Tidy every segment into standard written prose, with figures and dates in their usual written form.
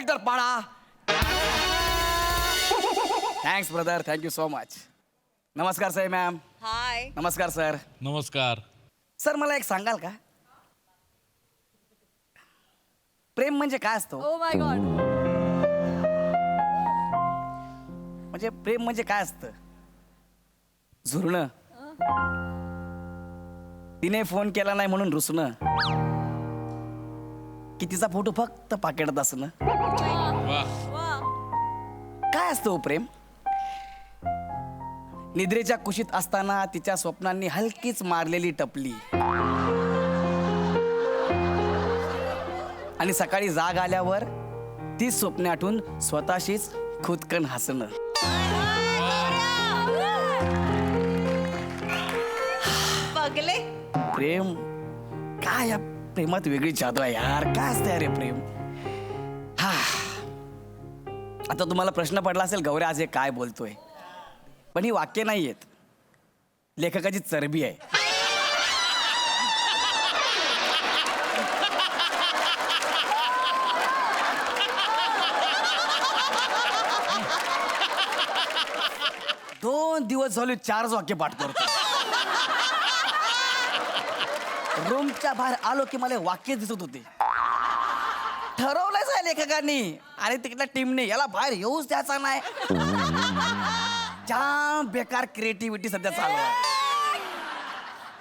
Victor पाडा. Thanks brother, thank you so much. नमस्कार Sai ma'am. हाय. नमस्कार सर. नमस्कार. सर मला एक सांगाल का, प्रेम म्हणजे काय असतो? Oh my God. म्हणजे प्रेम म्हणजे काय असतं? झुरणं, तिने फोन केला नाही म्हणून रुसणं, की तिचा फोटो फक्त पाकिटात असणं. वा. काय असतं हो प्रेम? निद्रेच्या कुशीत असताना तिच्या स्वप्नांनी हलकीच मारलेली टपली, आणि सकाळी जाग आल्यावर ती स्वप्ने आठवून स्वतःशीच खुदकन हसणं. बघले. प्रेम काय, या प्रेमात वेगळी जादू आहे यार. काय असतं अरे प्रेम? हा, आता तुम्हाला प्रश्न पडला असेल, गौऱ्या आज हे काय बोलतोय? पण ही वाक्य नाही आहेत, लेखकाची चरबी आहे. दोन दिवस झाले 4 वाक्य पाठ करतो. रूमच्या बाहेर आलो की मला वाक्य दिसत होते. ठरवलंच आहे लेखकांनी आणि तिकडल्या टीमने, याला बाहेर येऊच द्यायचा नाही. जाम बेकार क्रिएटिव्हिटी सध्या चालू आहे.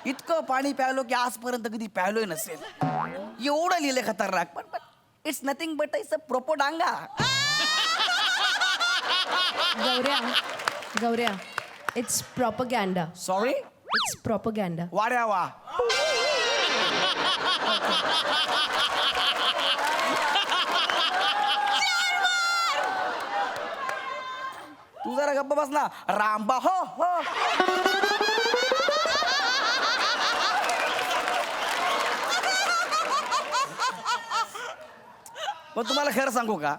इतकं पाणी प्यायलो की आजपर्यंत कधी प्यायलोय नसेल, एवढं लिहिले खतरनाक. पण it's nothing but it's a propaganda. गौऱ्या, it's propaganda. Sorry. It's propaganda. वाड्या वा. तू जरा गप्प बस ना. रामबा हो हो. पण तुम्हाला खरं सांगू का,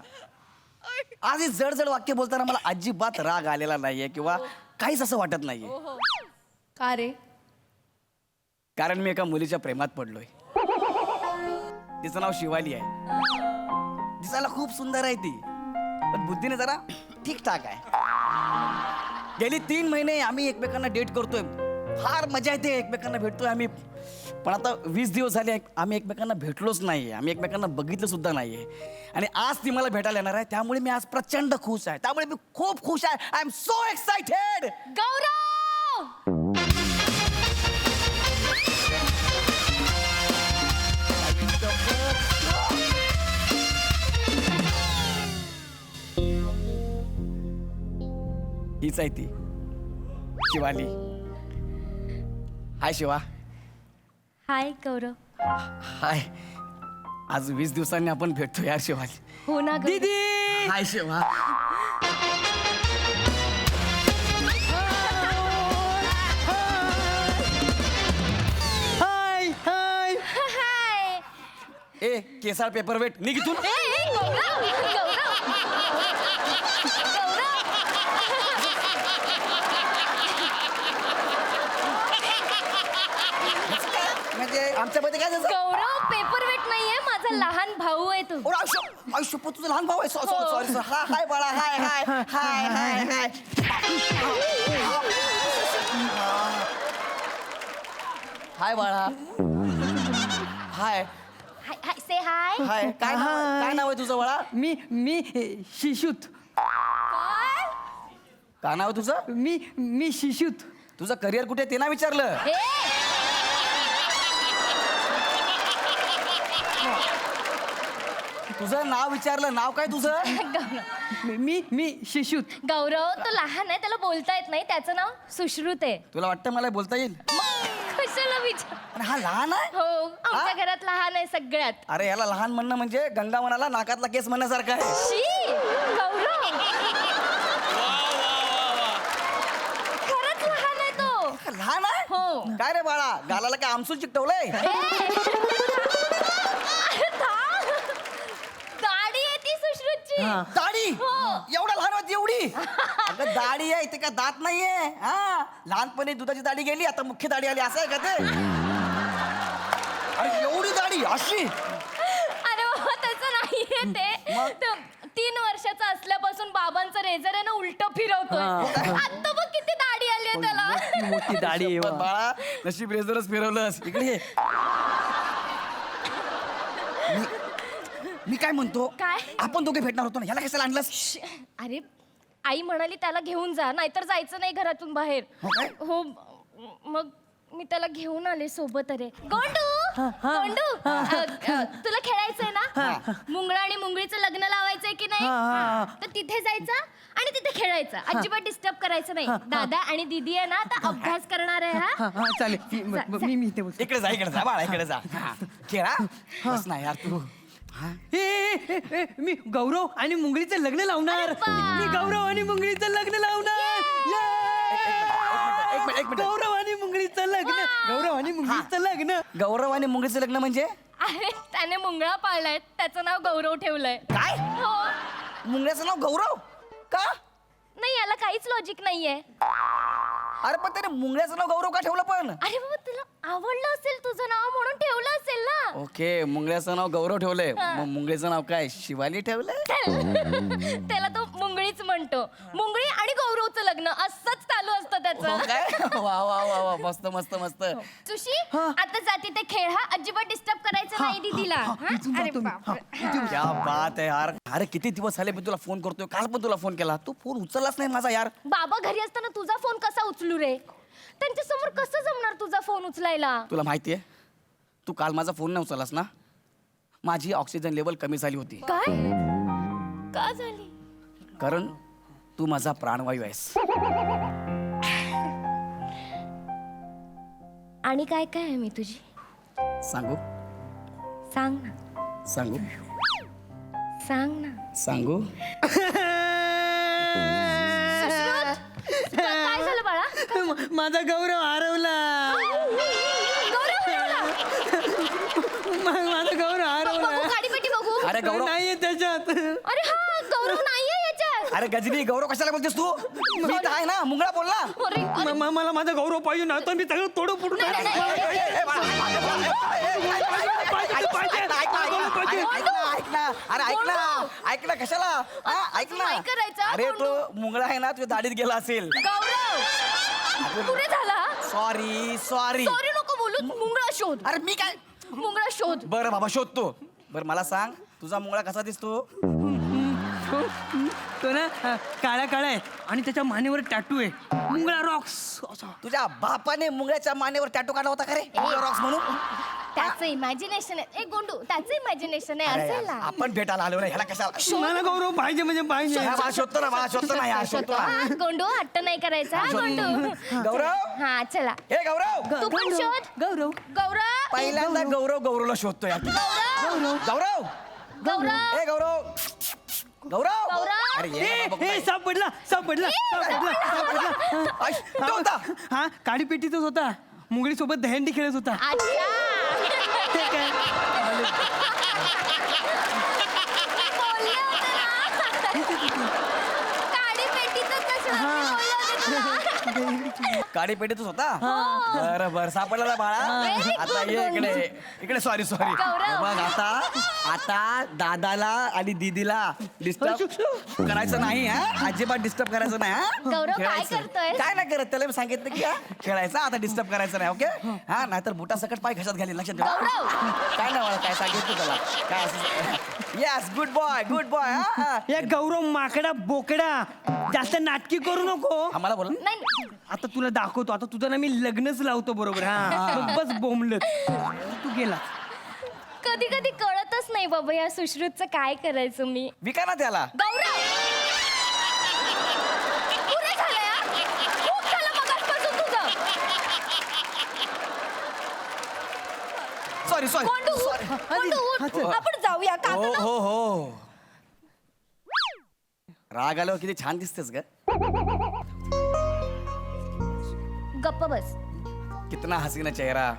आज ही जड जड वाक्य बोलताना मला अजिबात राग आलेला नाहीये किंवा काहीच असं वाटत नाहीये. का रे? कारण मी एका मुलीच्या प्रेमात पडलोय. तिचं नाव शिवाली आहे. दिसायला खूप सुंदर आहे ती, पण बुद्धीने जरा ठीकठाक आहे. गेली 3 महिने आम्ही एकमेकांना डेट करतोय. फार मजा येते, एकमेकांना भेटतोय आम्ही. पण आता 20 दिवस झाले आम्ही एकमेकांना भेटलोच नाहीये, आम्ही एकमेकांना बघितलं सुद्धा नाहीये. आणि आज ती मला भेटायला येणार आहे, त्यामुळे मी आज प्रचंड खुश आहे. त्यामुळे मी खूप खुश आहे. I am so excited. Gaurav! हीच आहे ती, शिवाली. हाय शिवा. हाय गौरव. हाय. आज 20 दिवसांनी आपण भेटतो यार शिवाली. हो ना गौरव? दीदी. हाय शिवा. हाय हाय. हाय. ए केसाळ पेपर वेट निघ इथून. म्हणजे आमच्यामध्ये काय झालं? गौरव पेपर वेट नाहीये, माझा लहान भाऊ आहे तू. आयुष्य तुझं लहान भाऊ आहे. सॉरी. हाय बाळा. हाय हाय हाय हाय हाय. हाय बाळा. हाय हाय हाय से हाय. हाय. काय नाव आहे तुझं बाळा? मी शिशूत. काय नाव आहे तुझं? मी शिशूत. तुझं करिअर कुठे ते ना विचारलं. तुझं नाव विचारलं. नाव काय तुझं? मी शिशूत. गौरव तो लहान आहे, त्याला बोलता येत नाही. त्याचं नाव सुश्रुत आहे. तुला वाटतं मला बोलता येईल? कशाला विचार? आणि हा लहान आहे. हो, आमच्या घरात लहान आहे सगळ्यात. अरे याला लहान म्हणणं म्हणजे गंगा म्हणाला नाकातला केस म्हणण्यासारखं आहे. शी गौरव खरंच लहान आहे तो. लहान आहे. हो. काय रे बाळा, गालाला काय आमसूल चिकटवलंय? दाढी आहे ती सुश्रुतची. दाढी? हो. एवढा लहान होती एवढी? अगं दाढी आहे ते काय दात नाहीये. हा, लहानपणी दुधाची दाढी गेली, आता मुख्य दाढी आली, असं आहे का ते? अरे एवढी दाढी अशी? अरे बाबा तसं नाहीये. ते मग? 3 वर्षाचा असल्यापासून बाबांचं रेझर आहे ना उलट फिरवतोय आता बघ किती दाढी आली आहे त्याला ती मोठी दाढी आहे पण वा. बाळा नशीब रेझरच फिरवलंस इकडे ये. मी काय म्हणतो काय? आपण दोघे भेटणार होतो ना याला कशाला आणलंस अरे आई म्हणाली त्याला घेऊन जा नाहीतर जायचं नाही घरातून बाहेर हो काय? हो मग मी त्याला घेऊन आले सोबत अरे गोंडू गोंडू तुला खेळायचंय ना मुंगळा आणि मुंगळीचं लग्न लावायचंय की नाही हा. तर तिथे जायचं आणि तिथे खेळायचं अजिबात डिस्टर्ब करायचं नाही दादा आणि दीदी आहे ना आता अभ्यास करणार आहे हा हा हा चालेल मी इथे बस इकडे जा बाळा इकडे जा हा. खेळा बस ना यार तू हा. मी गौरव आणि मुंगळीचं लग्न लावणार अरे वा. मी गौरव आणि मुंगळीचं लग्न लावणार एक मिनिट गौरव आणि मुंगळीचं लग्न गौरव आणि मुंगळीचं लग्न गौरव आणि मुंगळीचं लग्न म्हणजे अरे त्याने मुंगळा पाळलाय त्याचं नाव गौरव ठेवलंय काय हो मुंगळ्याचं नाव गौरव का नाही याला काहीच लॉजिक नाहीये अरे पण त्याने मुंगळ्याचं नाव गौरव का ठेवलं पण अरे बाबा तुला आवडलं असेल तुझं नाव म्हणून ठेवलं असेल ना ओके मुंगळ्याचं नाव गौरव ठेवलंय मग मुंगळीचं नाव काय शिवाली ठेवलंय त्याला तो मुंगळीच म्हणतो मुंगळी आणि गौरवचं लग्न असंच चालू असतं हो त्याचं काय वा वा वा वा मस्त मस्त मस्त सुशी आता जाती ते खेळ हा अजिबात डिस्टर्ब करायचं नाही दीदीला हा? अरे बापरे. क्या बात आहे यार अरे किती दिवस झाले मी तुला फोन करतोय काल पण तुला फोन केला तू फोन उचललाच नाही माझा यार बाबा घरी असताना तुझा फोन कसा उचलू रे त्यांच्या समोर कसं जमणार तुझा फोन उचलायला तुला माहितीये तू काल माझा फोन नाही उचललास ना माझी ऑक्सिजन लेवल कमी झाली होती काय का झाली कारण तू माझा प्राणवायू आहेस आणि काय काय आहे मी तुझी सांगू सांग ना सांगू सांग ना सांगू काय झालं बाळा माझा गौरव हरवला गौरव हरवला. माझा गौरव हरवला बघू गाडीपेटी बघू अरे गौरव नाहीये त्याच्यात अरे हा गौरव नाहीये याच्यात अरे गजनी गौरव कशाला बोलतेस तू मी तर आहे ना मुंगळा बोल ना अरे अरे, मला माझा गौरव पाहिजे ना तर मी सगळं तोडू फुटून नाही, नाही, नाही, ए, बाळा, ऐक ना अरे ऐक ना कशाला हा, ऐक ना नाही करायचं, अरे तो कोंडू. मुंगळा आहे ना तुझ्या दाढीत गेला असेल गौरव पुढे झाला सॉरी सॉरी नको बोलू मुंगळा शोध अरे मी काय मुंगळा शोध बरं बाबा शोधतो बरं मला सांग तुझा मुंगळा कसा दिसतो तो ना काळा काळा आहे आणि त्याच्या मानेवर टॅटू आहे मुंगळा रॉक्स असा तुझ्या बापाने मुंगळ्याच्या मानेवर टॅटू काढला होता का रे रॉक्स म्हणून त्याचं इमॅजिनेशन आहे ए गोंडू त्याचं इमॅजिनेशन आहे अरे असेल यार, ना आपण भेटायला आलो ना ह्याला कशाला मला गौरव पाहिजे म्हणजे पाहिजे हा, बाळा शोधतो ना बाळा शोधतो ना यार शोधतो ना हा, गोंडू हट्ट नाही करायचा हा, गोंडू गौरव हा चला हे गौरव तू पण शोध गौरव गौरव पहिल्यांदा गौरवला शोधतो यार गौरव गौरव ए गौरव गौरव गौरव. अरे ये बाबा, ए सापडला सापडला सापडला ऐ, तो होता. हा काडी पेटीतच होता मुंगळी सोबत दहंडी खेळत होता अच्छा ते काय बोलले होते ना. काडी पेटीतच नसलं, बोलले होते तुला. काडी पेटीतच होता बरं बरं सापडला ना बाळा Very आता good, ये गोंडू. इकडे सॉरी गौरव. बघ आता दादाला आणि दीदीला डिस्टर्ब करायचं नाही हा अजिबात डिस्टर्ब करायचं नाही हा गौरव, काय खेळायचं. करतोय? काय नाही करत त्याला मी सांगितलं की हा, खेळायचं आता डिस्टर्ब करायचं नाही ओके हा नाहीतर बुटा सकट पाय घशात घालील लक्षात ठेव. गौरव. काय नाही मला काय सांगितलं त्याला काय असं येस गुड बॉय हा या गौरव माकडा बोकडा जास्त नाटकी करू नको आम्हाला बोला नाही नाही. आता तुला दाखवतो आता तुझं ना मी लग्नच लावतो बरोबर हा मग बस बोंबलत तू गेला कधी कधी कळतच नाही बाबा या सुश्रुतचं काय करायचं मी विका ना त्याला गौरव पुरे झालं यार. खूप झालं मगाचपासून तुझं सॉरी गोंडू उठ. गोंडू उठ. आपण जाऊया का हो हो हो राग आल्यावर किती छान दिसतेस ग गप्प बस कितना हसीना चेहरा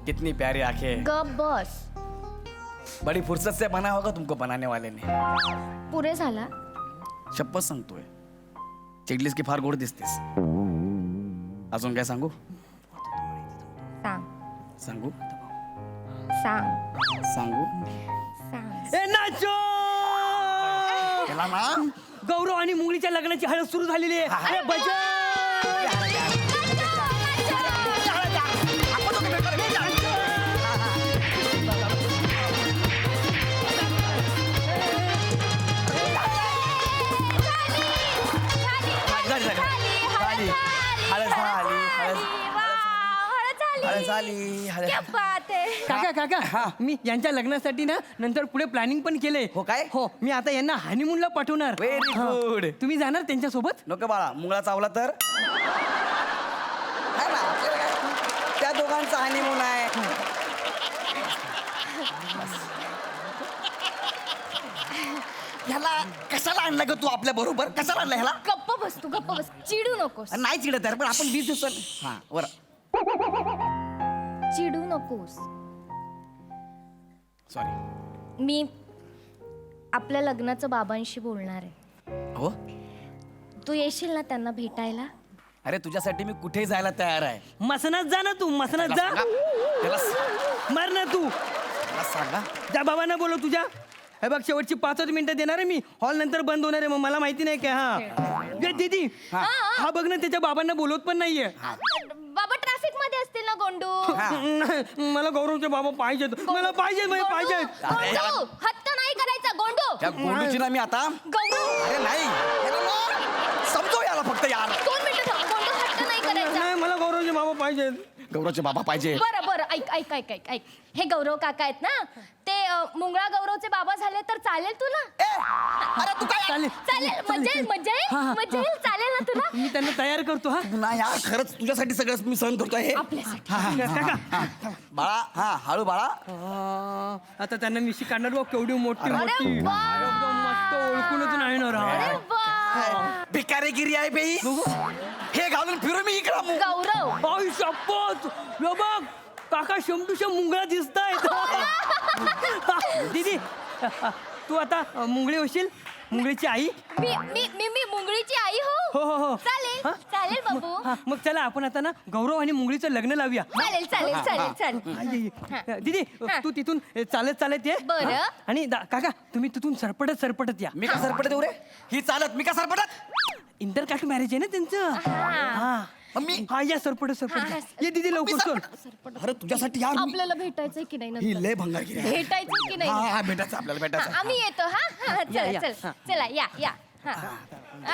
कितनी प्यारी आंखें गप बस बड़ी फुर्सत से बना होगा तुमको बनाने वाले ने पुरे झाला शपथ सांगतोय चिडलीस की फार गोड दिसतेस अजून काय सांगू सांग सांगू सांग सांगू ए नाचो त्याला ना गौरव आणि मुंगळीच्या लग्नाची हळद सुरू झालेली आहे अरे काका काका मी यांच्या लग्नासाठी ना नंतर पुढे प्लॅनिंग पण केलंय हो काय? हो मी आता यांना हनीमूनला पाठवणार Very हा. good. तुम्ही जाणार त्यांच्यासोबत नको बाळा मुंगळा चावला तर है ना आपल्याला काय? त्या दोघांचा हनीमून आहे. ह्याला कशाला आणला ग तू आपल्या बरोबर कशाला आणला ह्याला गप्प बस तू गप्प बस चिडू नकोस नाही चिडत आहे पण आपण 20 दिवस हा बरं चिडू नकोस सॉरी मी आपल्या लग्नाचं बाबांशी बोलणार आहे हो तू येशील ना त्यांना भेटायला अरे तुझ्यासाठी मी कुठेही जायला तयार आहे मसनात जा ना तू मसनात त्याला जा सांगा मार ना तू त्याला सांगा त्या बाबांना बोलव तुझ्या हे बघ शेवटची 5 मिनिटं देणार आहे मी हॉल नंतर बंद होणार आहे मग मला माहिती नाही काय हा गे दीदी हा बघ ना त्याच्या बाबांना बोलवत पण नाहीये बाबा ट्रॅफिक मध्ये असतील ना गोंडू नाही, मला गौरवचे बाबा पाहिजेत मला पाहिजेत म्हणजे पाहिजेत गोंडू हट्ट नाही करायचा गोंडू त्या गोंडूची ना मी आता गौरव अरे नाही याला ना समजव याला फक्त यार 2 मिनिटं थांब गोंडू हट्ट नाही करायचा नाही मला गौरवचे बाबा पाहिजेत गौरवचे बाबा पाहिजे बरं बरं ऐक ऐक ऐक ऐक ऐक हे गौरव काका आहेत ना ते मुंगळा गौरवचे बाबा झाले तर चालेल तुला अरे तू काय चालेल चालेल मजा येईल हा, हा. मजा येईल चालेल ना तुला मी त्यांना तयार करतो हा ना यार खरंच तुझ्यासाठी सगळं मी सहन करतोय हे आपल्यासाठी काका बाळा हा हळू बाळा आता त्यांना मिशी काढणार बघ केवढी मोठी अरे मोठी वा. एकदम मस्त ओळखूनच नाही ना अरे राव. वा भिकारीगिरी आहे बाई हे घालून फिरू मी इकडं गौरव आई शपथ यो बघ काका शमटूशम मुंगळा दिसतायत दीदी तू आता मुंगळी होशील मुंगळीची आई मी मी मी मी मुंगळीची आई हो हो हो हो चालेल हा? चालेल बाबू हा, मग चला आपण आता ना गौरव आणि मुंगळीचं लग्न लावूया चालेल चालेल चालेल चालेल आई, दीदी हा. तू तिथून चालत चालत ये बरं. आणि काका तुम्ही तिथून सरपटत सरपटत या मी का सरपटत येऊ रे ही चालत मी का सरपटत इंटरकास्ट मॅरेज आहे ना त्यांचं हा मग मी हा या सरपटत सरपटत हा, ये दीदी लवकर चल अरे तुझ्यासाठी यार मी- आपल्याला भेटायचंय की नाही ही नंतर लय भंगारगिरी आहे. भेटायचं की हा नाही हा भेटायचं आपल्याला भेटायचं आम्ही येतो हा हा, या, चला या. चल चला या या हा.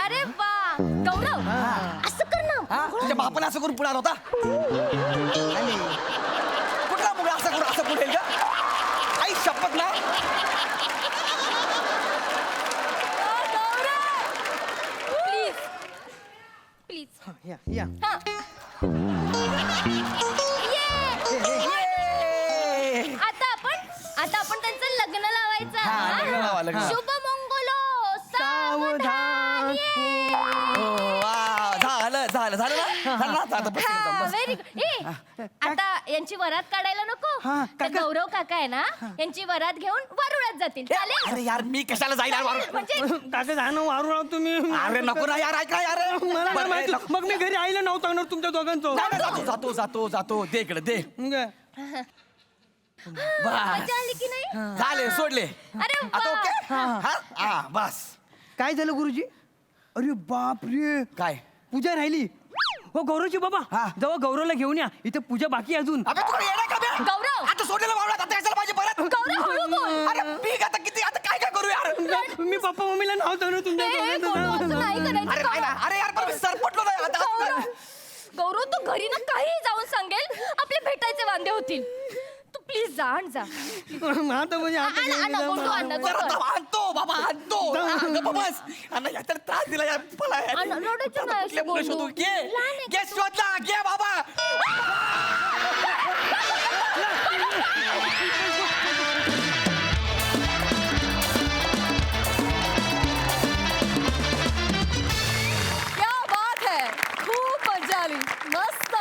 अरे वा गौरव असं कर ना हा तुझ्या बापाने असं करून पुढे आला होता कुठला मुलं असं करून असं पुढे आई शपथ ना प्लीज प्लीज या या हा ये. आता आपण त्यांचं लग्न लावायचं हा, लग्न लावा, लग्न लावा. शुभ मंगलो सावधान ये. वा झालं झालं झालं ना झालं ना आता बस एकदम, हा बस. व्हेरी गुड आता यांची वरात काढायला नको हा, ते काका. गौरव काका आहे ना यांची वरात घेऊन वरुळात जातील चालेल अरे यार मी कशाला जाईल यार वारून? म्हणजे काका जाणं वारू राव तुम्ही अरे नको ना यार ऐका यार मला नाही बरं, माहिती नको. मग मी घरी आईला नव्हतं सांगणार तुमच्या दोघांचं नाही, नाही, जातो जातो जातो जातो दे इकडे दे मग बस मजा आली की नाही झाले सोडले अरे आता वा. ओके हा हा बस काय झालं गुरुजी अरे बाप रे काय पूजा राहिली हो गौरवची बाबा हा. जेव्हा गौरवला घेऊन या इथे पूजा बाकी आहे अजून अबे तुला येणार का बे? गौरव. आता सोडलेलं वावरात आता कशाला पाहिजे परत गौरव हळू बोल अरे पीक आता किती आता काय काय करू यार मी पप्पा मम्मीला नाव सांगणार तुमच्या ए, गौरव, असं नाही करायचं. अरे नाही ना अरे यार पण मी सरपटलो नाही आता गौरव गौरव तू घरी ना काही जाऊन सांगेल आपले भेटायचे वांदे होतील तू प्लीज जा आण जा आता म्हणजे आता आण, आण, गोंडू, आण, जरा गोंडू. थांब, आणतो बाबा आणतो गप्प बस अण्णा याच्यात त्रास दिला यार मला यार. अण्णा, रडायचं आता नाही, कुठल्या मुली गोंडू. शोधू? घे लहान आहे घे शोधला घे बाबा क्या बात है खूप मजा आली मस्त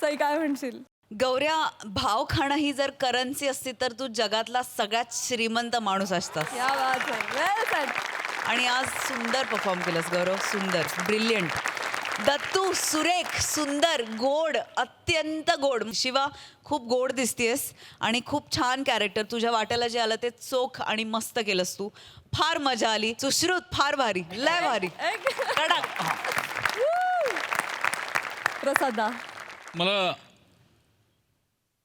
सई काय म्हणशील गौऱ्या भाव खाणं ही जर करन्सी असती तर तू जगातला सगळ्यात श्रीमंत माणूस असतास क्या बात है वेल सेड आणि आज सुंदर परफॉर्म केलंस गौरव सुंदर ब्रिलियंट दत्तू सुरेख, सुंदर, गोड, अत्यंत गोड. शिवा खूप गोड दिसतेस आणि खूप छान कॅरेक्टर. तुझ्या वाट्याला जे आलं ते चोख आणि मस्त केलंस तू. फार मजा आली. सुश्रुत फार भारी, लय भारी, कडक. प्रसादा. मला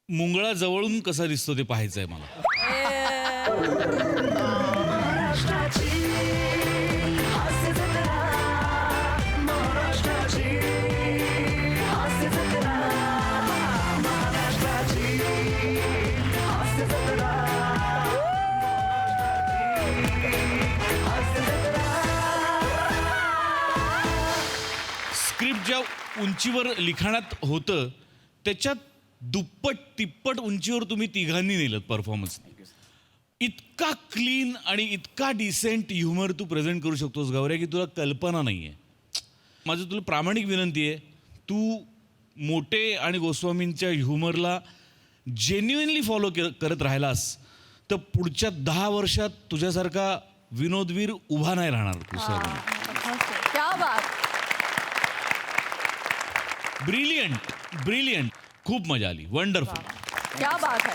मुंगळा जवळून कसा दिसतो ते पाहायचंय मला. स्क्रिप्ट ज्या उंचीवर लिखाणात होतं त्याच्यात दुप्पट तिप्पट उंचीवर तुम्ही तिघांनी नेलं परफॉर्मन्स. इतका क्लीन आणि इतका डिसेंट ह्युमर तू प्रेझेंट करू शकतोस गौऱ्या की तुला कल्पना नाही आहे. माझं तुला प्रामाणिक विनंती आहे, तू मोटे आणि गोस्वामींच्या ह्युमरला जेन्युइनली फॉलो करत राहिलास तर पुढच्या 10 वर्षात तुझ्यासारखा विनोदवीर उभा नाही राहणार दुसरा कोणी. क्या बात. ब्रिलियंट खूप मजा आली. वंडरफुल. क्या बात है.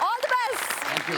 All the best. थँक्यू.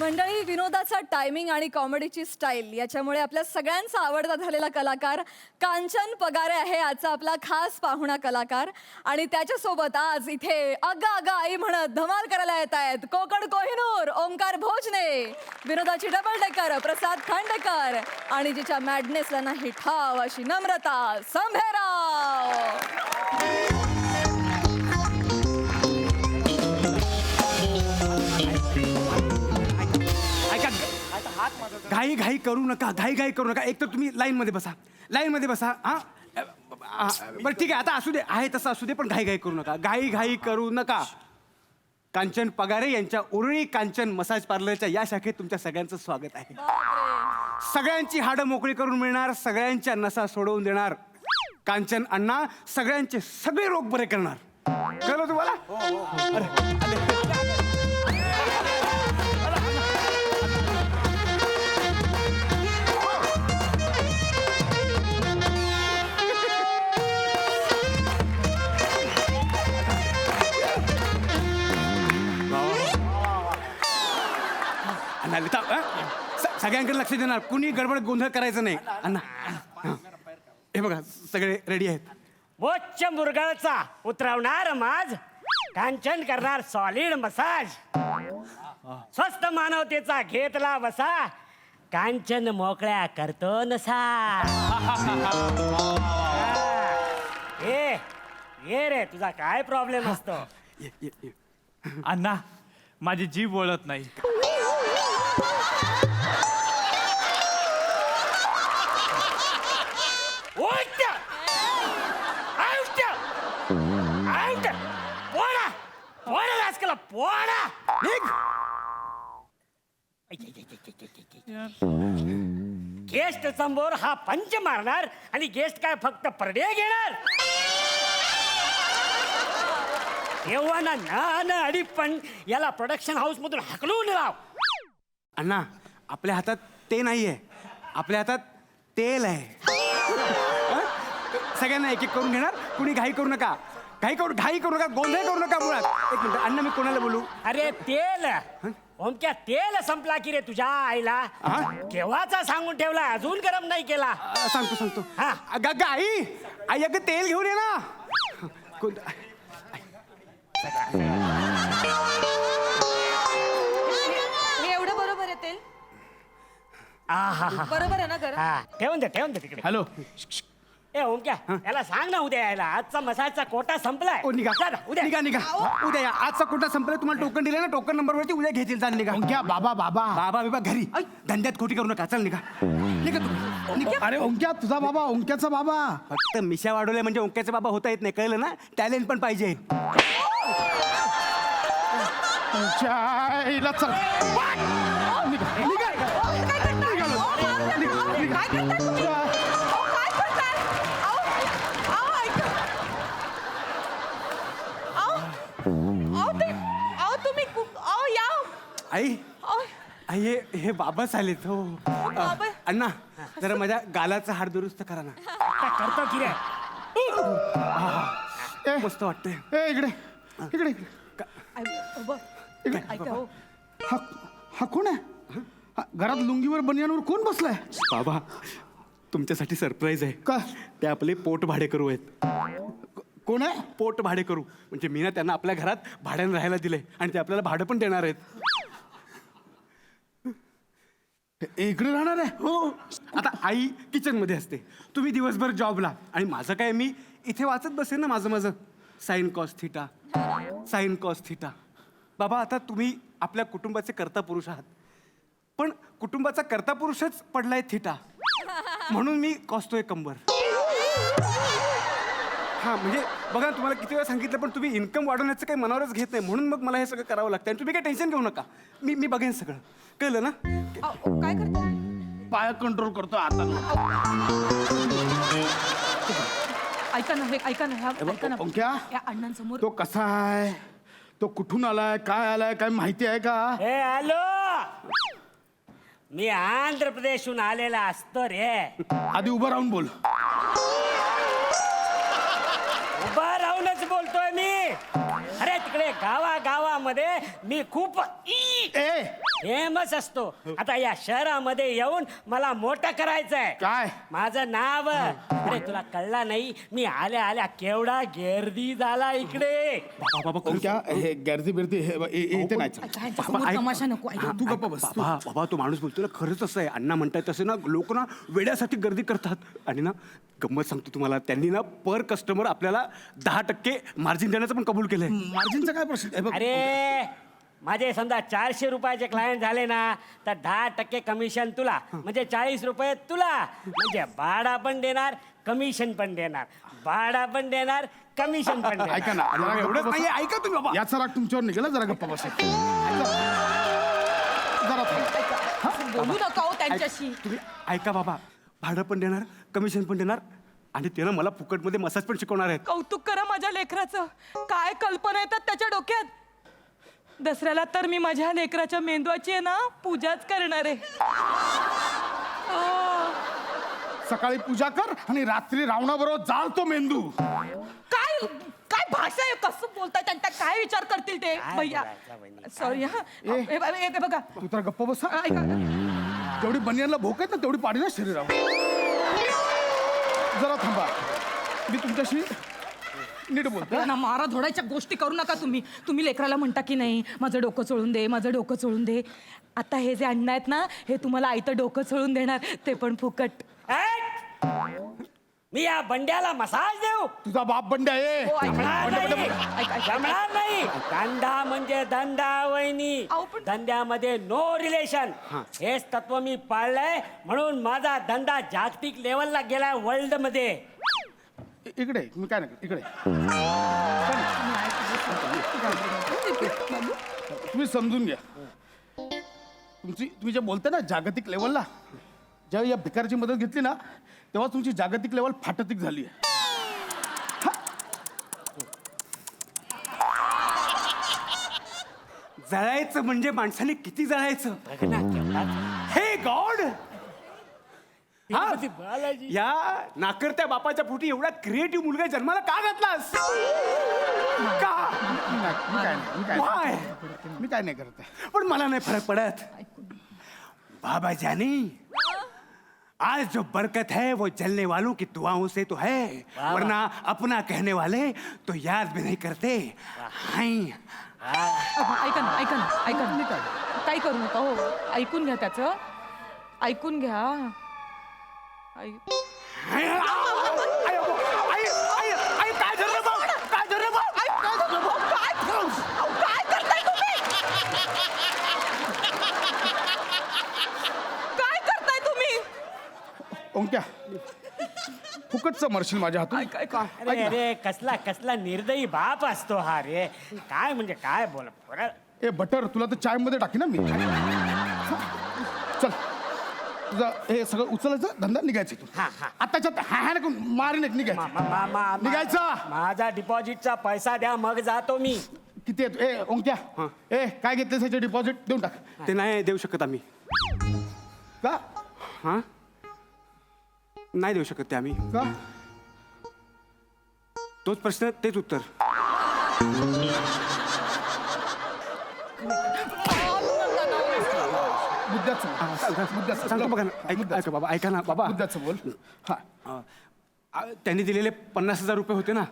मंडळी, विनोदाचा टायमिंग आणि कॉमेडीची स्टाईल याच्यामुळे आपल्या सगळ्यांचा आवडता झालेला कलाकार कांचन पगारे आहे आजचा आपला खास पाहुणा कलाकार. आणि त्याच्यासोबत आज इथे अगा अगा आई म्हणत धमाल करायला येत आहेत कोकण कोहिनूर ओंकार भोजने, विनोदाची डबल डेकर प्रसाद खांडेकर आणि जिच्या मॅडनेसला नाही ठाव अशी नम्रता संभेराव. घाई घाई करू नका, घाई घाई करू नका. एक तर तुम्ही लाईनमध्ये बसा, लाईनमध्ये बसा. हां बरं ठीक आहे, आता असू दे, आहे तसं असू दे, पण घाई घाई करू नका, घाई घाई करू नका. कांचन पगारे यांच्या उरळी कांचन मसाज पार्लरच्या या शाखेत तुमच्या सगळ्यांचं स्वागत आहे. सगळ्यांची हाडं मोकळी करून मिळणार, सगळ्यांच्या नसा सोडवून देणार कांचन अण्णा सगळ्यांचे सगळे रोग बरे करणार. कळलं तुम्हाला? सगळ्यांकडे लक्ष देणार, कुणी गडबड गोंधळ करायचं नाही. अण्णा हे बघा सगळे रेडी आहेत. बोच्च मुरगाळचा उतरवणार माज, कांचन करणार सॉलिड मसाज, स्वस्त मानवतेचा घेतला बसा, कांचन मोकळ्या करतो नसा. ये रे, तुझा काय प्रॉब्लेम असतो? अण्णा माझी जीभ वळत नाही. गेस्ट समोर हा पंच मारणार आणि गेस्ट काय फक्त परडे घेणार? तेव्हा ना अडी पण याला प्रोडक्शन हाऊस मधून हकलून लाव. अण्णा आपल्या हातात ते नाहीये, आपल्या हातात तेल आहे. सगळ्यांना एक एक करून घेणार, कुणी घाई करू नका, घाई करू नका, गोंधळ करू नका. मुळात एक मिनिट अण्णा, मी कोणाला बोलू? अरे तेल ओमक्या, तेल संपला की रे तुझ्या आईला? केव्हाचा सांगून ठेवला, अजून गरम नाही केला. सांगतो. हा. अगं आई, आई अगं तेल घेऊन ये ना. हे एवढं बरोबर आहे तेल? आहा. बरोबर आहे ना गरम? हा, ठेवून दे तिकडे. हॅलो, ए ओमक्या, याला सांग ना उद्या यायला, आजचा मसाजचा कोटा संपलाय. निघा जा ना, उद्या निघा. उद्या या. आजचा कोटा संपला, तुम्हाला टोकन दिले ना, टोकन नंबरवरती उद्या घेतील. चाल निघा. ओंक्या बाबा बाबा घरी धंद्यात खोटी करू नका. चल निघा तुम्ही. अरे ओंक्या तुझा बाबा, ओंक्याचा बाबा. फक्त मिशा वाढवल्या म्हणजे ओंक्याचे बाबा होता येत नाही, कळलं ना? टॅलेंट पण पाहिजे. चल आई आई हे बाबाच आलेत हो अण्णा जरा माझ्या गालाचा हाड दुरुस्त करा ना. काय करतो की रे? मस्त वाटतंय. ए इकडे इकडे इकडे ऐका हो. हा कोण आहे हा, घरात लुंगीवर बनियानवर कोण बसलाय? बाबा तुमच्यासाठी सरप्राईज आहे. का? ते आपले पोट भाडे करू आहेत. कोण आहे? पोट भाडे करू म्हणजे मी ना त्यांना आपल्या घरात भाड्याने राहायला दिले आणि ते आपल्याला भाडं पण देणार आहेत. इकडे राहणार आहे? हो आता आई किचन मध्ये असते, तुम्ही दिवसभर जॉबला आणि माझं काय मी इथे वाचत बसेन ना माझं sine cos theta sine cos theta. बाबा आता तुम्ही आपल्या कुटुंबाचे कर्ता पुरुष आहात पण कुटुंबाचा कर्ता पुरुषच पडलाय थिटा म्हणून मी कॉसतोय कंबर. हा म्हणजे बघा तुम्हाला किती वेळा सांगितलं पण तुम्ही इन्कम वाढवण्याचं काही मनावरच घेत नाही म्हणून मग मला हे सगळं करावं लागतं आणि तुम्ही काही टेन्शन घेऊ नका. मी बघेन सगळं कळलं ना. काय करताय? पाय कंट्रोल करतो आता. ऐका ना ऐका ना ऐका ना ओंक्या या अण्णांसमोर तो कसा आहे, तो कुठून आलाय, काय आलाय, काय माहिती आहे का? हे हॅलो, मी आंध्र प्रदेशहून आलेला असतो रे. आधी उभं राहून बोल. उभा राहूनच बोलतोय मी. अरे तिकडे गावामध्ये मी खूप फेमस असतो. आता या शहरामध्ये येऊन मला मोठं करायचंय. काय? माझं नाव अरे तुला कळला नाही. मी आल्या केवढा गर्दी झाला इकडे. ओंक्या हे गर्दी बिर्दी इथे नाही. तमाशा नको. तू गप्पा बस. बाबा तो माणूस बोलतोय ना खरंच असं आहे. अण्णा म्हणताय तसे ना लोक ना वेड्यासाठी गर्दी करतात आणि ना गंमत सांगतो तुम्हाला त्यांनी ना पर कस्टमर आपल्याला 10% मार्जिन देण्याचं पण कबूल केलंय. मार्जिनचा काय प्रश्न? हे बघ, अरे माझे समजा 400 रुपयाचे क्लायंट झाले ना तर 10% कमिशन तुला म्हणजे 40 रुपये तुला. म्हणजे भाडा पण देणार कमिशन पण देणार. भाडा पण देणार कमिशन पण देणार. ऐका ना जरा एवढंच गप्पा नाहीये बसा. ऐका तुम्ही बाबा. याचा राग तुमच्यावर निघाला. जरा गप्पा बसा. जरा थांब. बोलू नका हो त्यांच्याशी. तुम्ही ऐका बाबा भाडं पण देणार कमिशन पण देणार आणि ते ना मला फुकटमध्ये मसाज पण शिकवणार आहेत. कौतुक करा माझ्या लेकराचं. काय कल्पना येतात त्याच्या डोक्यात. दसऱ्याला तर मी माझ्या लेकराच्या मेंदवाची आहे ना पूजाच करणार आहे. सकाळी पूजा कर आणि रात्री रावणाबरोबर जाळ तो मेंदू. काय काय भाषा आहे. कसं बोलताय त्यांचा काय विचार करतील ते काय भैया. बोलायचं वहिनी? सॉरी हा हे बघा तू तर गप्पा बसा. ऐका तेवढी बनियानला भोक आहेत ना तेवढी पाडी ना शरीरावर. जरा थांबा मी तुमच्याशी नीट बोलतो. ना मारा धोडायच्या गोष्टी करू नका तुम्ही. तुम्ही लेकराला म्हणता की नाही माझं डोकं चोळून दे माझं डोकं चोळून दे. आता हे जे अण्णा आहेत ना हे तुम्हाला आईतं डोकं चोळून देणार ते पण फुकट. मी या बंड्याला मसाज देऊ? तुझा बाप बंड्या आहे. जमणार नाही. जमणार नाही. धंदा म्हणजे धंदा वहिनी. अहो, पण- धंद्यामध्ये नो रिलेशन. हेच तत्व मी पाळलंय म्हणून माझा धंदा जागतिक लेवलला गेलाय वर्ल्ड मध्ये. इकडे मी काय नाही इकडे. तुम्ही समजून घ्या. तुम्ही जे बोलता ना जागतिक लेवलला जेव्हा या भिकारची मदत घेतली ना तेव्हा तुमची जागतिक लेवल फाटतिक झाली आहे. जळायचं म्हणजे माणसाने किती जळायचं. हे गॉड बालाजी. या नाकर्त्या बापाच्या पोटी एवढा क्रिएटिव्ह मुलगा जन्माला का घातलास? का Why? मी काय नाही करत आहे. पण मला नाही फरक पडत. बाबा जानी आज जो बरकत है वो जलने वालों की दुआओं से तो है वरना अपना कहने वाले तो याद भी नहीं करते. ऐका ना काही करू नका हो. ऐकून घ्या त्याचं. ऐकून घ्या. काय झालं बघ काय झालं बघ काय करताय तुम्ही? काय करताय तुम्ही? ओंक्या फुकटचं मरशील माझ्या हातून. अरे अरे कसला निर्दयी बाप असतो हा रे. काय म्हणजे काय बोल. ए बटर तुला तर चाय मध्ये टाकी ना मी. चल तुझं हे सगळं उचलायचं धंदा निघायचं तू. आताच्या हा नको मारी निघायचं. निघायचं. माझा डिपॉझिटचा पैसा द्या मग जातो मी. किती येतो ए ओंक्या ए काय घेतलं त्याचे डिपॉझिट देऊन टाक ते नाही देऊ शकत आम्ही. का हां नाही देऊ शकत ते आम्ही. का तोच प्रश्न तेच उत्तर. मुद्द्याचं सांगतो बघा ना. ऐका बाबा, ऐका ना बाबा. मुद्द्याचं बोल हा त्यांनी दिलेले 50,000 रुपये होते ना,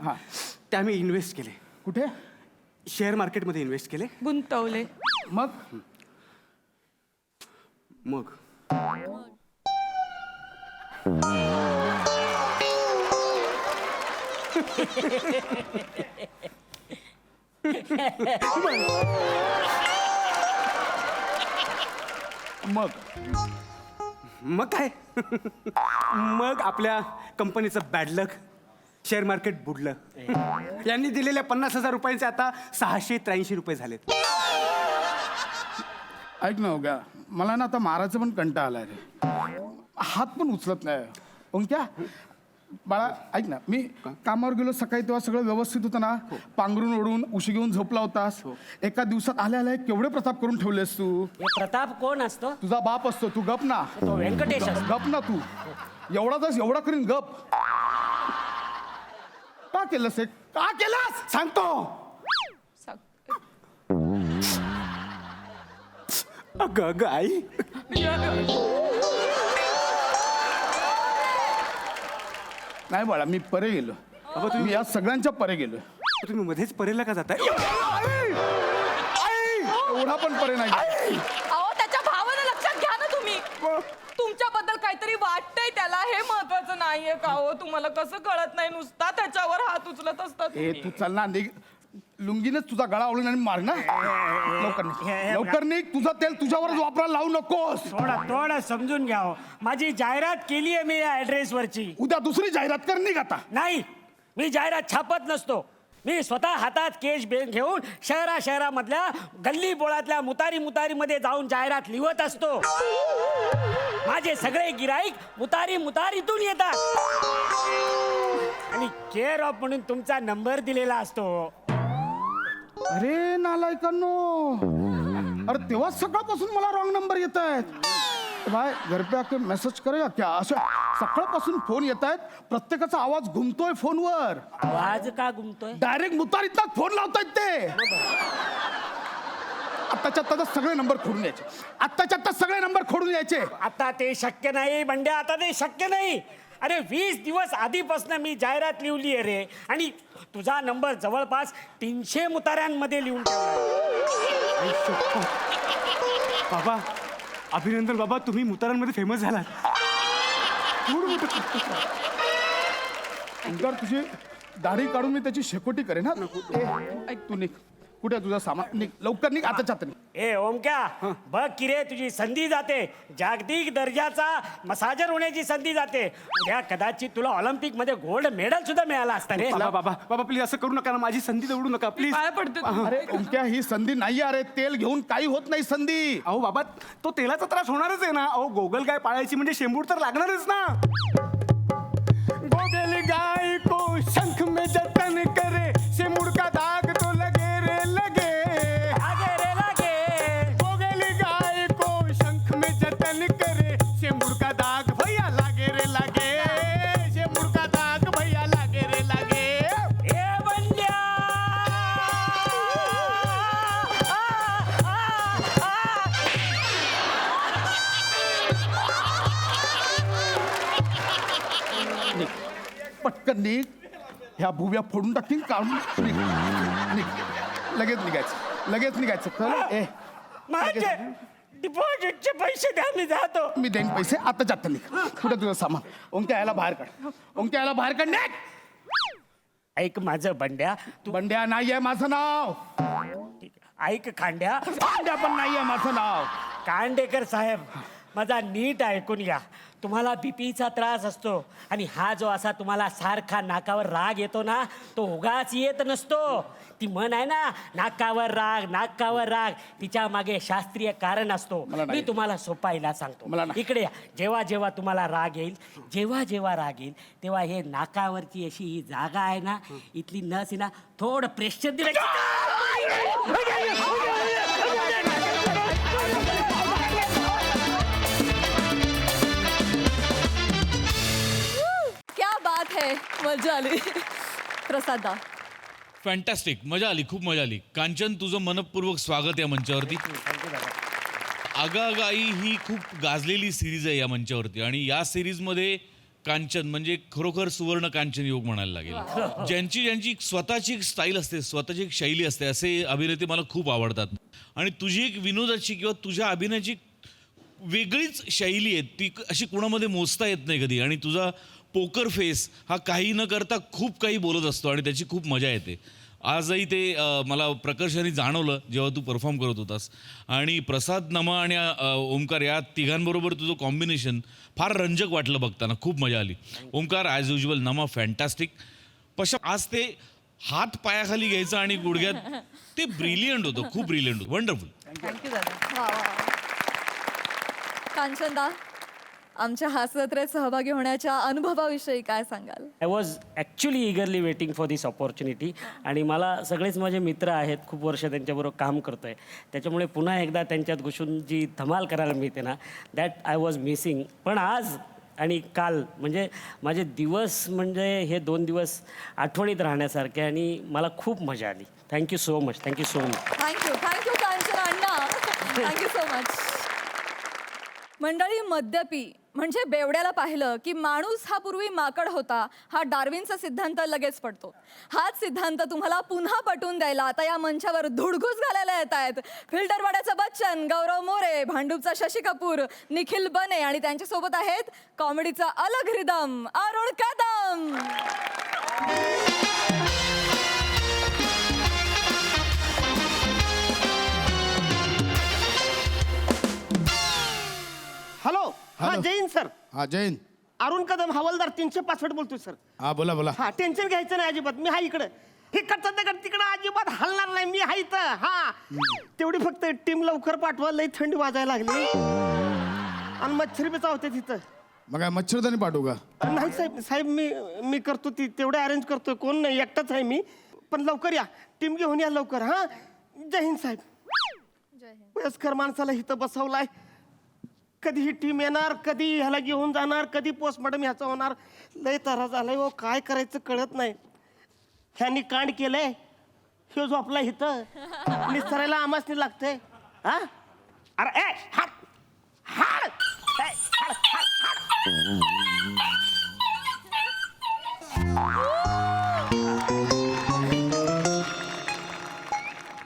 ते आम्ही इन्व्हेस्ट केले. कुठे शेअर मार्केटमध्ये इन्व्हेस्ट केले. गुंतवले. मग मग मग मग काय मग आपल्या कंपनीचं बॅड लक, शेअर मार्केट बुडलं. यांनी दिलेल्या 50,000 रुपयांचे आता 683 रुपये झालेत. ऐक ना उग्या मला ना आता मारायचं पण कंटाळा आलाय रे. हात पण उचलत नाही. ओंक्या बाळा ऐक ना, मी कामावर गेलो सकाळी तेव्हा सगळं व्यवस्थित होतं ना. पांघरून ओढून उशी घेऊन झोपला होतास. एका दिवसात आल्या आल्या केवढे प्रताप करून ठेवलेस तू. हे प्रताप कोण असतो? तुझा बाप असतो. तू गप ना. तो व्यंकटेश असतो. गप ना तू. एवढा करीन गप. का केलंस हे? का केलंस सांगतो. अगं अगं आई, नाही बाळा मी परे गेलो. तुम्ही या सगळ्यांच्या परे गेलो. तुम्ही मध्येच परेला का जाताय? एवढा पण परे नाही. अहो त्याच्या भावना लक्षात घ्या ना तुम्ही. तुमच्याबद्दल काहीतरी वाटतंय त्याला, हे महत्वाचं नाहीये का हो? तुम्हाला कसं कळत नाही? नुसता त्याच्यावर हात उचलत असतात हे तुम्ही. तू चल ना निघ. लुंगीनेच तुझा गळा आवळून आणि मार ना. लवकर निघ. लवकर निघ. तुझं तेल तुझ्यावरच वापरायला लावू नकोस. थोडं समजून घ्या हो. माझी जाहिरात केली आहे मी या ऍड्रेसवरची. उद्या दुसरी जाहिरात कर. निघ आता. नाही, मी जाहिरात छापत नसतो. मी स्वतः हातात केश घेऊन शहरामधल्या गल्ली बोळातल्या मुतारीमध्ये जाऊन जाहिरात लिहत असतो. माझे सगळे गिराईक मुतारीतून येतात आणि केअर ऑफ म्हणून तुमचा नंबर दिलेला असतो. अरे नालायकांनो, अरे तेव्हा सकाळपासून मला रॉंग नंबर येत आहेत. भाई घर पे आके मेसेज करेगा क्या? असं सकाळपासून फोन येत आहेत. प्रत्येकाचा आवाज घुमतोय फोनवर. आवाज का घुमतोय? डायरेक्ट मुतारीतला फोन लावतायत ते. आत्ताच्या आत्ता सगळे नंबर खोडून यायचे. आत्ताच्या आत्ता सगळे नंबर खोडून यायचे. आता ते शक्य नाही बंड्या, आता ते शक्य नाही. अरे 20 दिवस आधीपासून मी जाहिरात लिहिली आहे रे, आणि तुझा नंबर जवळपास 300 मुताऱ्यांमध्ये लिहून ठेवला. बाबा अभिनंदन बाबा, तुम्ही मुतारांमध्ये फेमस झालात. नंतर तुझी दाढी काढून मी त्याची शेकोटी करेन. हा तू निघ. कुठे तुझा सामान? निघ लवकर निघ. आताच्या आता निघ. ए ओमक्या, बघ की रे तुझी संधी जाते. जागतिक दर्जाचा मसाजर होण्याची संधी जाते. उद्या कदाचित तुला ऑलिम्पिक मध्ये गोल्ड मेडल सुद्धा मिळाला असता रे. बाबा बाबा बाबा प्लीज असं करू नका ना. माझी संधी दवडू नका प्लीज. पाया पडते तुम्ही. अरे ओंक्या ही संधी नाही. अरे तेल घेऊन काही होत नाही संधी. अहो बाबा, तो तेलाचा त्रास होणारच आहे ना. अहो गोगल गाय पाळायची म्हणजे शेंबूड तर लागणारच ना. गोगल गाय को शंख में जतन करे, शेंबूड का दाग तो लगे रे लगे. गोगल गाय को शंख में जतन करे, शेंबूड का दाग भैया लागे रे लागे. शेंबूड का दाग भैया लागे रे लागे. ए बंड्या, पटकन निघ. ह्या भुव्या फोडून टाकीन. काढून निघ. निघ. लगेच निघायचं कळलं? ए माझे डिपॉझिटचे पैसे द्या, मी जातो. मी देईन पैसे. आता जाता निघ. कुठे तुझं सामान? ओंक्या याला बाहेर काढ. ओंक्या याला बाहेर काढ. निघ. ऐक माझं बंड्या, तू बंड्या नाहीये माझं नाव. ऐक खांड्या. बंड्या पण नाहीये माझं नाव. कांडेकर साहेब, माझा नीट ऐकून घ्या. तुम्हाला बीपीचा त्रास असतो, आणि हा जो असा तुम्हाला सारखा नाकावर राग येतो ना, तो उगाच येत नसतो. ती म्हण आहे ना, नाकावर राग, तिच्या मागे शास्त्रीय कारण असतो. मी तुम्हाला सोपा इलाज सांगतो. इकडे या. जेव्हा तुम्हाला राग येईल, जेव्हा राग येईल, तेव्हा हे नाकावरची अशी ही जागा आहे ना, इथली नस आहे ना, थोडं प्रेशर दिलं क्या बात है, मजा आली. प्रसादा. फॅन्टॅस्टिक, मजा आली, खूप मजा आली. कांचन, तुझं मनपूर्वक स्वागत या मंचावरती. आगाआगाई ही खूप गाजलेली सिरीज आहे या मंचावरती आणि या सिरीजमध्ये कांचन म्हणजे खरोखर सुवर्ण कांचन योग म्हणायला लागेल. ज्यांची स्वतःची एक स्टाईल असते, स्वतःची एक शैली असते, असे अभिनेते मला खूप आवडतात. आणि तुझी एक विनोदाची किंवा तुझ्या अभिनयाची वेगळीच शैली आहे, ती अशी कुणामध्ये मोजता येत नाही कधी. आणि तुझा पोकर फेस हा काही न करता खूप काही बोलत असतो आणि त्याची खूप मजा येते. आजही ते मला प्रकर्षाने जाणवलं जेव्हा तू परफॉर्म करत होतास. आणि प्रसाद, नमा आणि ओमकार या तिघांबरोबर तुझं कॉम्बिनेशन फार रंजक वाटलं बघताना, खूप मजा आली. ओमकार ॲज युजल, नमा फॅन्टॅस्टिक. पशा आज ते हात पायाखाली घ्यायचं आणि गुडघ्यात ते ब्रिलियंट होतं, खूप ब्रिलियंट होतं, वंडरफुल. थँक्यू दादा. कांचनदा, आमच्या हास्यजत्रेत सहभागी होण्याच्या अनुभवाविषयी काय सांगाल? I was actually eagerly waiting for this opportunity. आणि मला सगळेच माझे मित्र आहेत, खूप वर्ष त्यांच्याबरोबर काम करतो आहे, त्याच्यामुळे पुन्हा एकदा त्यांच्यात घुसून जी धमाल करायला मिळते ना, दॅट आय वॉज मिसिंग. पण आज आणि काल म्हणजे माझे दिवस, म्हणजे हे 2 दिवस आठवणीत राहण्यासारखे आणि मला खूप मजा आली. Thank you so much, thank you so much. Thank you Kanchan अण्णा, थँक्यू सो मच. मंडळी, मद्यपी म्हणजे बेवड्याला पाहिलं की माणूस हा पूर्वी माकड होता, हा डार्विनचा सिद्धांत लगेच पडतो. हाच सिद्धांत तुम्हाला पुन्हा पटवून द्यायला आता या मंचावर धुडगूस घालायला येत आहेत फिल्टरवाड्याचं बच्चन, गौरव मोरे, भांडूपचा शशी कपूर, निखिल बने आणि त्यांच्यासोबत आहेत कॉमेडीचा अलग रिदम अरुण कदम. हॅलो, हा हॅलो. जैन सर. हा जैन. अरुण कदम हवालदार 365 बोलतोय सर. हा बोला बोला. हा, टेन्शन घ्यायचं नाही अजिबात. मी हा इकडं इकडचं दगड तिकडं अजिबात हलणार नाही. मी हा इथं. हा, तेवढी फक्त टीम लवकर पाठवा, लई थंडी वाजायला लागली आणि मच्छर बी चावते तिथं. मग काय मच्छरदाणी पाठवू का? नाही साहेब, साहेब मी करतो ती तेवढे अरेंज करतोय. कोण नाही, एकटाच आहे मी. पण लवकर या, टीम घेऊन या लवकर. हा, जय हिंद साहेब. वयस्कर माणसाला इथं बसवलाय, कधी ही टीम येणार, कधी ह्याला घेऊन जाणार, कधी पोस्टमॉर्टम ह्याचा होणार. लय तरा झालाय हो, काय करायचं कळत नाही. ह्यांनी कांड केलंय, ह्यो झोपला इथं निसरायला आमासनी लागतंय. हा, अरे ए हाड हाड ए, हाड, हाड, हाड.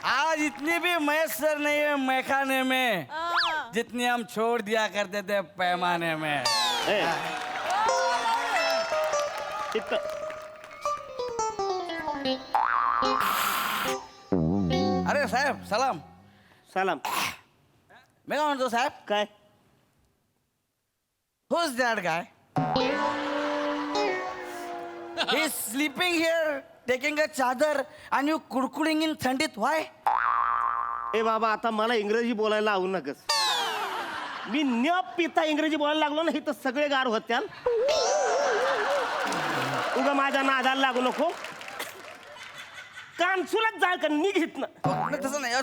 आज इतनी भी मैसर नहीं है मैखाने में जितनी हम छोड़ दिया करते थे पैमाने में. ए, इथं अरे साहेब सलाम. सलाम. मी काय म्हणतो साहेब, काय who's that guy? He's sleeping here, taking a चादर, and you कुडकुडिंग in थंडीत. Why? ए बाबा, आता मला इंग्रजी बोलायला आवू नकस. मी न पिता इंग्रजी बोलायला लागलो ना, इथं सगळे गार होत्या. उगा माझ्या नादाला लागू नको. कानसुलाच जाळ का निघित ना. तसं नाही.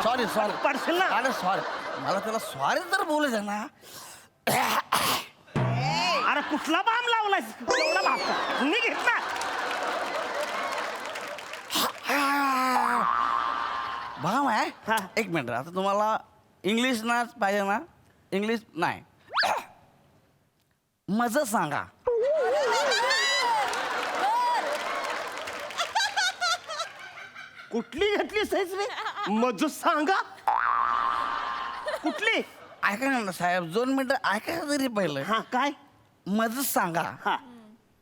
सॉरी सॉरी पडशील ना. अरे सॉरी, मला त्याला सॉरी तर बोलायचं ना. अरे कुठला बाम लावलाय एवढा भाप निघित ना. भाम आहे. हा. एक मिनिट, आता तुम्हाला इंग्लिश ना पाहिजे ना? इंग्लिश नाही, मज सांगा. कुठली घेतली सहीच रे? मज सांगा कुठली? ऐका ना साहेब, 2 मिनिटं ऐका तरी पहिलं. हा, काय मज सांगा. हा,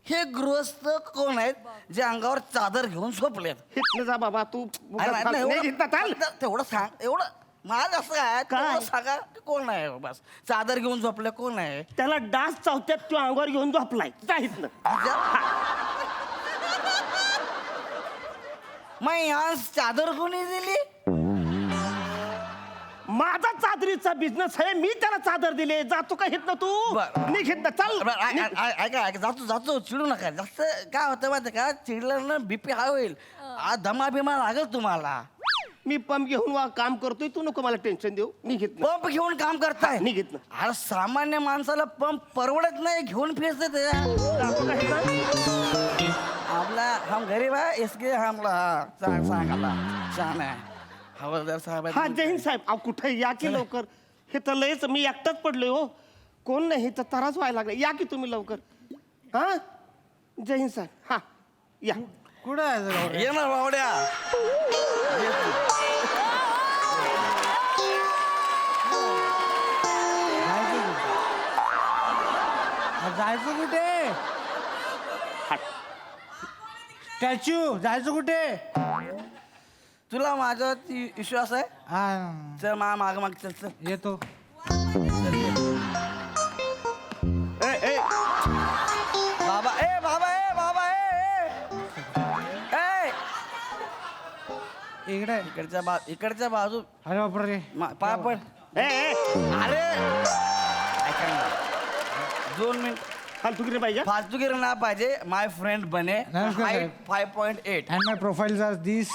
हे गृहस्थ कोण आहेत जे अंगावर चादर घेऊन झोपलेत? हिथनं जा बाबा तू. अरे नाही, नाही, नाही, हिथनं चाल. तेवढं सांग. एवढं माझं असं काय, काय? तेवढं सांगा कोण आहे. बस चादर घेऊन झोपले कोण आहे? त्याला डास चावत्यात, तू अंगावर घेऊन झोपलाय. जा हिथनं. मग यहाँ चादर कोणी दिली? माझा चादरीचा बिझनेस आहे, मी त्याला चादर दिले. जातो का हिथनं तू? बरं. निघ हिथनं, चल. ऐका, जातो चिडू नका. जास्त काय होतं माहिती का, चिडलं ना बीपी हाय होईल. आज दमा बिमा लागल तुम्हाला. मी पंप घेऊन काम करतोय, तू नको मला टेन्शन देऊ. निघित ना, पंप घेऊन काम करताय. निघित ना. अरे सामान्य माणसाला पंप परवडत नाही, घेऊन फिरते ते. आपला हम गरीब आहे, इसके हमला सांगाला छान आहे. हवालदार साहेब आहेत. हा जय हिंद साहेब. अहो कुठे या की लवकर. हे तर लयच मी एकटाच पडलोय हो. कोण नाही, तर त्रास व्हायला लागला. या की तुम्ही लवकर. हा जय हिंद साहेब. हा या. कुठं आहे ये ना बावड्या. जायचं कुठे? स्टॅच्यू जायचं कुठे? तुला माझा विश्वास आहे. हा चल माग माग चल चल. येतो. ए, बाबा ए बाबा ए बाबा ए इकडे इकडच्या बाजू अरे बापरे. पाय पड. ए, ए. अरे ऐका ना. 2 मिनिट फालतुगिरी पाहिजे. फालतूगिरी ना पाहिजे. माय फ्रेंड बने. नमस्कार, height Saheb. 5.8. And my profiles are this.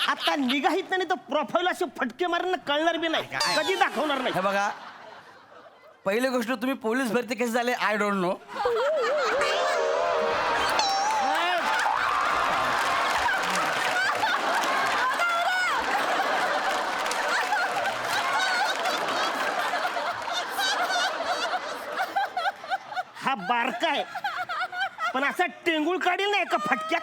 आता निघाहीत नाही तर प्रोफाईल असे फटके मारणं कळणार बी नाही. कधी दाखवणार नाही. हे बघा, पहिली गोष्ट तुम्ही पोलीस भरती कशी झाले आय डोंट नो. हा बारका आहे, पण असा टेंगुळ काढील नाही का फटक्यात.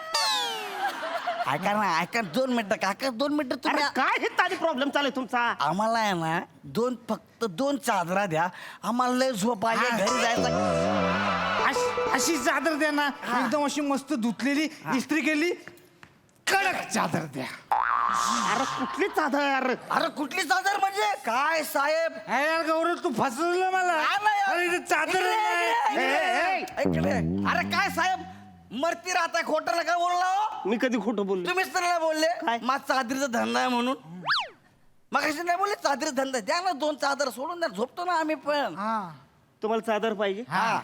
ऐका ना ऐका. 2 मिनिटं काका, 2 मिनिटं अरे तुम्ही. काय हे तारी प्रॉब्लेम चालू आहे तुमचा. आम्हाला आहे ना फक्त 2 चादरा द्या. आम्हाला लय झोप आली, घरी जायचं. अशी चादर द्या ना, एकदम अशी मस्त धुतलेली, इस्त्री केली, कडक चादर द्या. अरे कुठली चादर. अरे कुठली चादर म्हणजे काय साहेब? अरे यार गौरव, तू फसवलं मला. अरे इथे चादर नाही. इकडे. अरे काय साहेब, मरती राहताय, खोटं नका बोलला हो. मी कधी खोटं बोललो. तुम्हीच तर नाही बोलले काय? माझा चादरीचा धंदा आहे म्हणून. मग कशी नाही बोलले चादरीचा धंदा द्या ना. 2 चादर सोडून द्या, झोपतो ना आम्ही पण. तुम्हाला चादर पाहिजे. हा.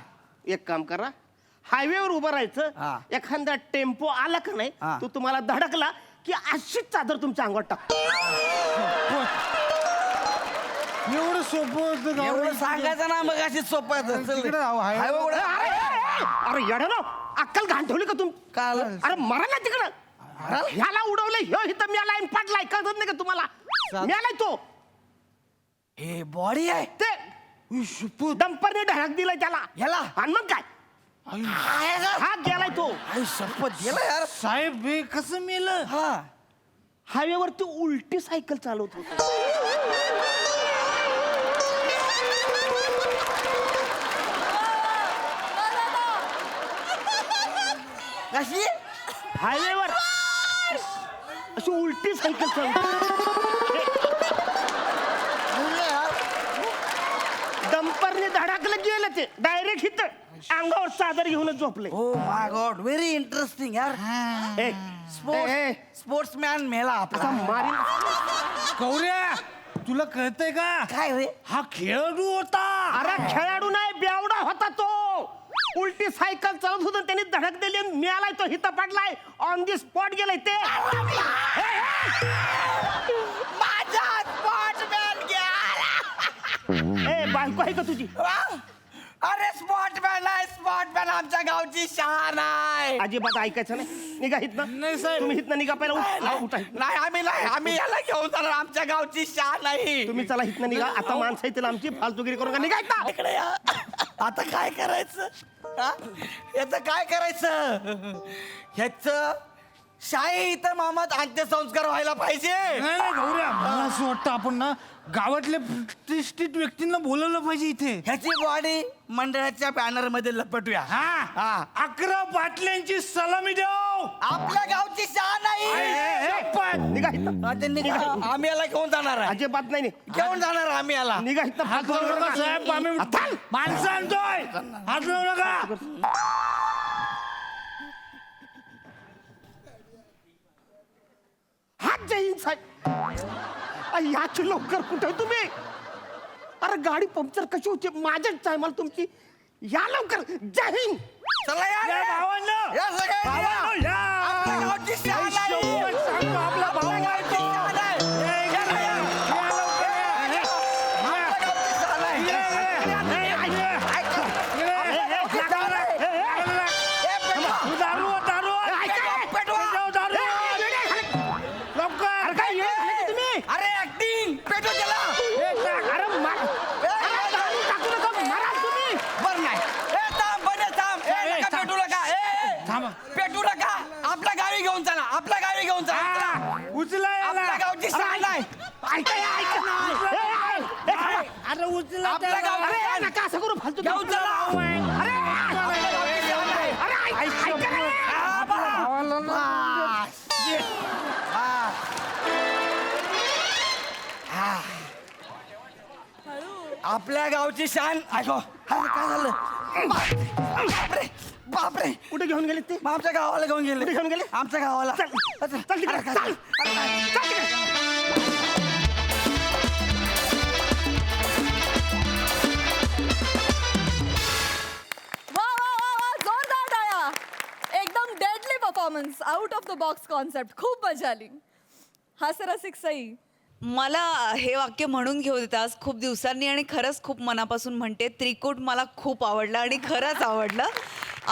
एक काम करा, हायवेवर उभं हा. राहायचं. एखादा टेम्पो आला का नाही, हा. तो तुम्हाला धडकला की अशीच चादर तुमच्या अंगावर टाक. एवढं सोपं होतं गौरव. एवढं सांगायचं ना, मग अशी सोपं आहे. चल. तिकडे जाऊ, हाय. हायवे उघडा. अरे येडा ना, अक्कल घाण ठेवली का तुम. काय? अरे मरा ना तिकडं. ह्याला उडवलं, ह्यो इथं म्याला पाडलाय. कळत नाही का तुम्हाला. म्यालाय तो. हे बॉडी आहे ते डंपरने ढळक दिलाय त्याला. ह्याला? आणि मग काय, हा गेलाय तो. आई शपथ गेला यार. साहेब हे कसं मेलं? हा. हायवेवर ती उलटी सायकल चालवत होती. कशी? हायवेवर अशी उलटी सायकल चालवत. डंपरने धडाकलं गेलं ते डायरेक्ट इथं अंगावर चादर घेऊनच झोपले. Oh my God, very interesting यार. ए, स्पोर्ट्समॅन मेला असा आपला. मारीन. गौऱ्या, तुला कळतंय का? काय रे? हा खेळाडू होता. अरे खेळाडू नाही, बेवडा होता तो. उलटी सायकल चालत होतं, त्याने धडक दिली, मिळालाय तो हिता पडलाय. ऑन दी स्पॉट गेलाय ते. माझा स्पोर्ट्समॅन गेला. ए बायको आहे का तुझी? अरे स्पोर्ट्समॅन आहे, स्पोर्ट्समॅन आमच्या गावची शान आहे. अजिबात ऐकायचं नाही. निघा हितनं. नाही साहेब. तुम्ही हितनं निघा पहिला. उठा. नाही आम्ही याला घेऊन जाणार. आमच्या गावची शान नाही. तुम्ही चला हितनं निघा. आता माणसं येतील आमची, फालतुगिरी करून का निघा हितनं. इकडे या. आता काय करायचं? हा? याचं काय करायचं? ह्याच शाही इथं मामात अंत्यसंस्कार व्हायला पाहिजे. नाही नाही गौऱ्या, मला असं वाटतं आपण ना गावातल्या प्रतिष्ठित व्यक्तींना बोलवलं पाहिजे इथे. ह्याची बॉडी मंडळाच्या बॅनर मध्ये लपटूया. हा 11 बाटल्यांची सलामी देऊ. आपल्या गावची शान नाही. निघा हितनं. आम्ही याला घेऊन जाणार आहे. अजिबात नाही. घेऊन जाणार आम्ही याला. निघा हितनं. हात लावू नका साहेब, आम्ही माणसं आणतोय. हात लावू नका. हात जय हिंद साहेब. याची लवकर कुठे तुम्ही. अरे गाडी पंक्चर कशी होती माझ्याच टायमाला तुमची. या लवकर जय हिंद चला या रे. या सगळ्यांनी या. आपल्या गावची शान आहे. आपला भाऊ आहे तो. शान आहे. या ना, या. आपल्या गावची शान आहे. अरे ऍक्टिंग पेटो त्याला बर नाही पेटू नका पेटू नका आपल्या गावी घेऊन चला आपल्या गावी घेऊन चला आपल्या गावची शान आहे आपल्या गावची शान नका असं करू फालतू घेऊन चला आपल्या गावची शान आहे. आपल्या गावची शान ऐको काय झालं बापरे बापरे कुठे घेऊन गेले ते मग आमच्या गावाला घेऊन गेले कुठे घेऊन गेले? आमच्या गावाला चल तिकडे, चल. वा वा वा वा जोरदार टाळ्या एकदम deadly performance out of the box concept खूप मजा आली हास्यरसिक सई मला हे वाक्य म्हणून घेऊ देतास खूप दिवसांनी आणि खरंच खूप मनापासून म्हणते त्रिकूट मला खूप आवडलं आणि खरंच आवडलं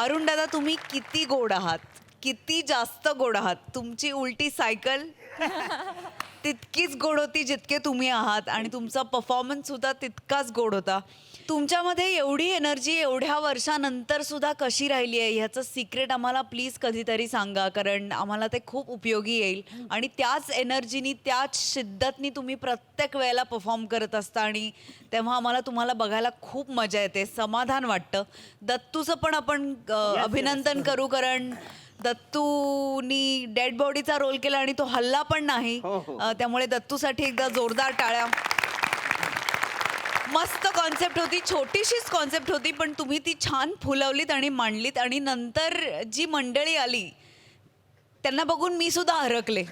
अरुण दादा तुम्ही किती गोड आहात किती जास्त गोड आहात तुमची उलटी सायकल तितकीच गोड होती जितके तुम्ही आहात आणि तुमचा परफॉर्मन्स सुद्धा तितकाच गोड होता तुमच्यामध्ये एवढी एनर्जी एवढ्या वर्षानंतर सुद्धा कशी राहिली आहे ह्याचं सिक्रेट आम्हाला प्लीज कधीतरी सांगा कारण आम्हाला ते खूप उपयोगी येईल आणि त्याच एनर्जीनी त्याच शिद्दतनी तुम्ही प्रत्येक वेळेला परफॉर्म करत असता आणि तेव्हा आम्हाला तुम्हाला बघायला खूप मजा येते समाधान वाटतं दत्तूचं पण आपण अभिनंदन करू कारण दत्तूनी डेड बॉडीचा रोल केला आणि तो हल्ला पण नाही त्यामुळे दत्तूसाठी एकदा जोरदार टाळ्या मस्त कॉन्सेप्ट होती छोटीशीच कॉन्सेप्ट होती पण तुम्ही ती छान फुलवलीत आणि मांडलीत आणि नंतर जी मंडळी आली त्यांना बघून मी सुद्धा हरकले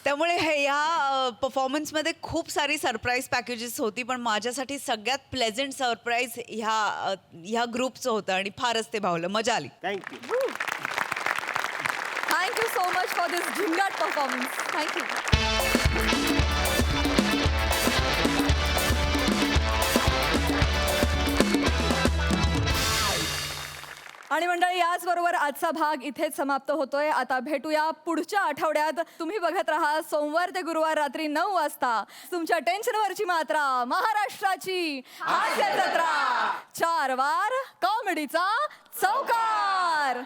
त्यामुळे ह्या परफॉर्मन्समध्ये खूप सारी सरप्राईज पॅकेजेस होती पण माझ्यासाठी सगळ्यात प्लेझंट सरप्राईज ह्या ग्रुपचं होतं आणि फारच ते भावलं मजा आली thank you thank you so much for this Zingaat performance thank you आणि मंडळी याचबरोबर आजचा भाग इथेच समाप्त होतोय आता भेटूया पुढच्या आठवड्यात तुम्ही बघत राहा सोमवार ते गुरुवार रात्री 9 वाजता तुमच्या टेन्शनवरची मात्रा महाराष्ट्राची हास्य जत्रा 4 वार कॉमेडीचा चौकार